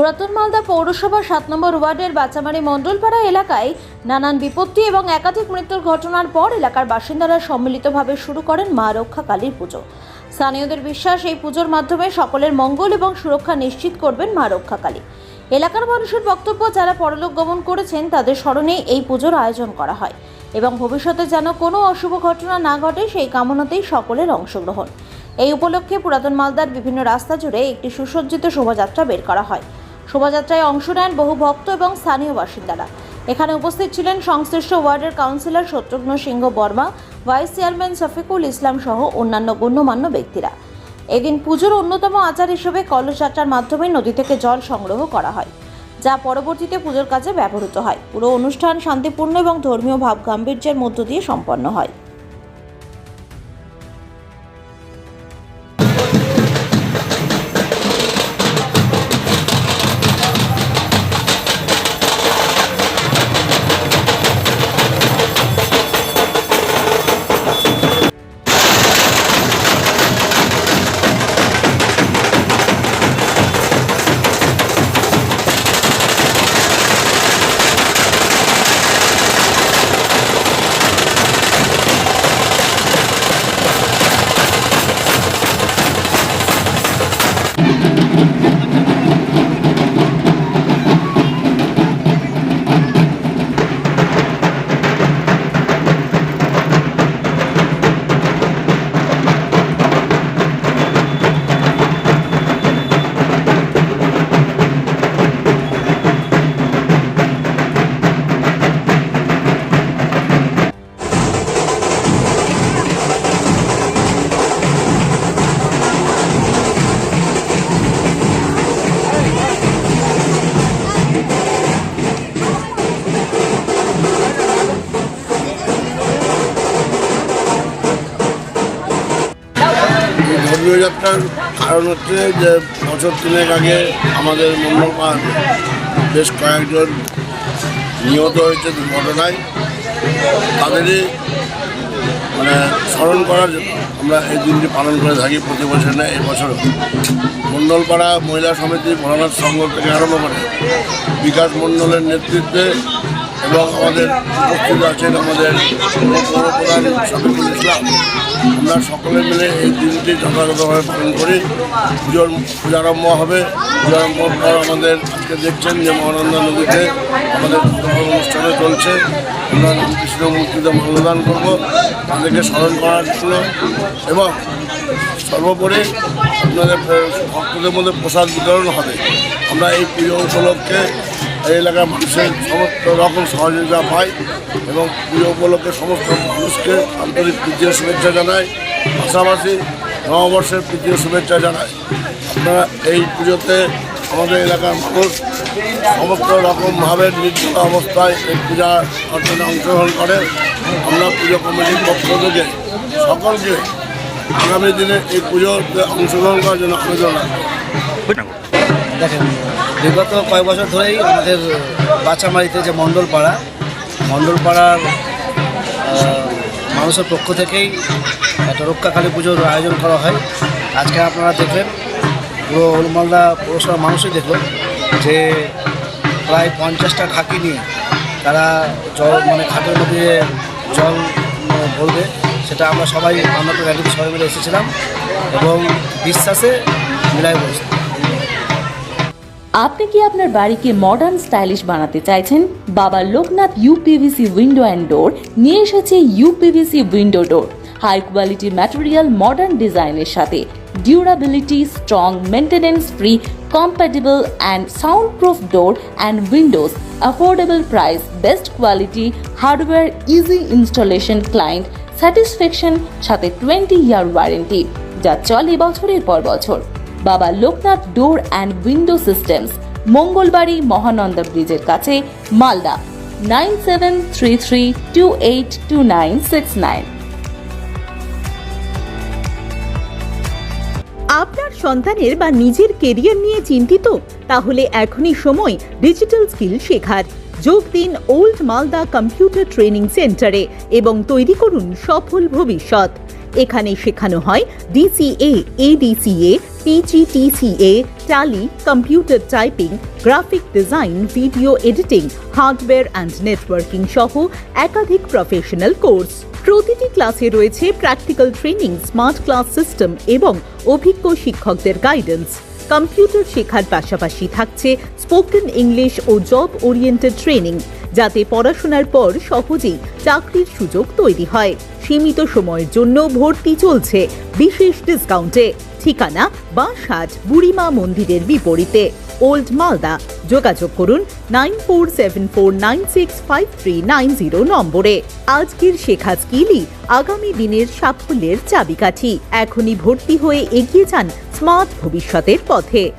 পুরাতন মালদা পৌরসভা 7 নম্বর ওয়ার্ডের বাচামারি মণ্ডলপাড়া এলাকায় নানান বিপত্তি এবং একাধিক মৃত্যুর ঘটনার পর এলাকার বাসিন্দারা সম্মিলিতভাবে শুরু করেন মা রক্ষা কালীর পুজো। স্থানীয়দের বিশ্বাস, এই পুজোর মাধ্যমে সকলের মঙ্গল এবং সুরক্ষা নিশ্চিত করবেন মা রক্ষা কালী। এলাকার মানুষের বক্তব্য, যারা পরলোক গমন করেছেন তাদের স্মরণে এই পুজোর আয়োজন করা হয় এবং ভবিষ্যতে যেন কোনো অশুভ ঘটনা না ঘটে সেই কামনাতেই সকলের অংশগ্রহণ। এই উপলক্ষে পুরাতন মালদার বিভিন্ন রাস্তা জুড়ে একটি সুসজ্জিত শোভাযাত্রা বের করা হয়। শোভাযাত্রায় অংশ নেন বহু ভক্ত এবং স্থানীয় বাসিন্দারা। এখানে উপস্থিত ছিলেন সংশ্লিষ্ট ওয়ার্ডের কাউন্সিলর শত্রুঘ্ন সিংহ বর্মা, ভাইস চেয়ারম্যান শফিকুল ইসলাম সহ অন্যান্য গণ্যমান্য ব্যক্তিরা। এদিন পুজোর অন্যতম আচার হিসেবে কলসযাত্রার মাধ্যমে নদী থেকে জল সংগ্রহ করা হয়, যা পরবর্তীতে পুজোর কাজে ব্যবহৃত হয়। পুরো অনুষ্ঠান শান্তিপূর্ণ এবং ধর্মীয় ভাব গাম্ভীর্যের মধ্য দিয়ে সম্পন্ন হয়। ধর্মীয় যাত্রার কারণ হচ্ছে যে বছর 3 আগে আমাদের মণ্ডলপাড় বেশ কয়েকজন নিহত হয়েছে দুর্ঘটনায়। তাদেরই স্মরণ করার জন্য আমরা এই দিনটি পালন করে থাকি প্রতি বছর। না, এবছরও মণ্ডলপাড়া মহিলা সমিতি, ভোলানাথ সংঘ থেকে আরম্ভ করে বিকাশ মণ্ডলের নেতৃত্বে এবং আমাদের উপস্থিত আছেন আমাদের পৌরপ্রধান শফিকুল ইসলাম, আমরা সকলে মিলে এই দিনটি যথাযথভাবে পালন করি। পূজারম্ভ হবে। পূজারম্ভর পর আমাদের আজকে দেখছেন যে মহানন্দা নদীতে আমাদের অনুষ্ঠানে চলছে। আমরা রামকৃষ্ণ মূর্তিতে মাল্যদান করব তাদেরকে স্মরণ করার জন্য, এবং সর্বোপরি আপনাদের ভক্তদের মধ্যে প্রসাদ বিতরণ হবে। আমরা এই পুজো উপলক্ষে এই এলাকার মানুষের সমস্ত রকম সহযোগিতা পাই এবং পুজো উপলক্ষে সমস্ত মানুষকে আন্তরিক প্রীতীয় শুভেচ্ছা জানাই, পাশাপাশি নববর্ষের প্রীতীয় শুভেচ্ছা জানাই। আপনারা এই পুজোতে আমাদের এলাকার মানুষ সমস্ত রকমভাবে নির্দিষ্ট অবস্থায় এই পূজা অর্চনায় অংশগ্রহণ করে। আমরা পুজো কমিটির পক্ষ থেকে সকলকে আগামী দিনে এই পুজোতে অংশগ্রহণ করার জন্য আবেদন রাখবো। দেখেন, বিগত কয়েক বছর ধরেই আমাদের বাচামারিতে যে মণ্ডলপাড়ার মানুষের পক্ষ থেকেই একটা রক্ষা কালী পুজোর আয়োজন করা হয়। আজকে আপনারা দেখলেন, পুরো মালদা পৌরসভার মানুষই দেখল যে প্রায় 50টা ঢাকি নিয়ে তারা জল ঘাটের মধ্যে জল ভরবে। সেটা আমরা সবাই র্যালিতে সবাই মিলে এসেছিলাম এবং বিশ্বাসে মিলাই বসে। আপনি কি আপনার বাড়িকে মডার্ন স্টাইলিশ বানাতে চাইছেন? বাবা Loknath uPVC window and door নিয়ে এসেছে ইউপিভিসি উইন্ডো ডোর, হাই কোয়ালিটি ম্যাটেরিয়াল, মডার্ন ডিজাইনের সাথে durability, strong, maintenance free, compatible and soundproof door and windows, affordable price, best quality, hardware, easy installation, client satisfaction, সাথে 20-year warranty যা চলে বছরের পর বছর। বাবা Loknath door and window systems, Mangalbari Mahananda ব্রিজের কাছে, মালদা 9733282969। আপনার সন্তানের বা নিজের কেরিয়ার নিয়ে চিন্তিত? তাহলে এখনই সময় ডিজিটাল স্কিল শেখার। যোগ দিন ওল্ড মালদা কম্পিউটার ট্রেনিং সেন্টারে এবং তৈরি করুন সফল ভবিষ্যৎ। এখানে শেখানো হয় DCA, ADCA, PGDCA, Tally, computer typing, graphic design, video editing, hardware and networking সহ একাধিক প্রফেশনাল কোর্স। প্রতিটি ক্লাসে রয়েছে practical training, smart class system এবং অভিজ্ঞ শিক্ষকদের গাইডেন্স। কম্পিউটার শেখার পাশাপাশি থাকছে স্পোকেন ইংলিশ ও জব ওরিয়েন্টেড ট্রেনিং, যাতে পড়াশোনার পর সহজেই চাকরির সুযোগ তৈরি হয়। সীমিত সময়ের জন্য ভর্তি চলছে বিশেষ ডিসকাউন্টে। ঠিকানা বাঁশহাট বুড়িমা মন্দিরের বিপরীতে, ওল্ড মালদা। যোগাযোগ করুন 9474965390 নম্বরে। আজকের শেখা স্কিলই আগামী দিনের সাফল্যের চাবিকাঠি। এখনই ভর্তি হয়ে এগিয়ে যান স্মার্ট ভবিষ্যতের পথে।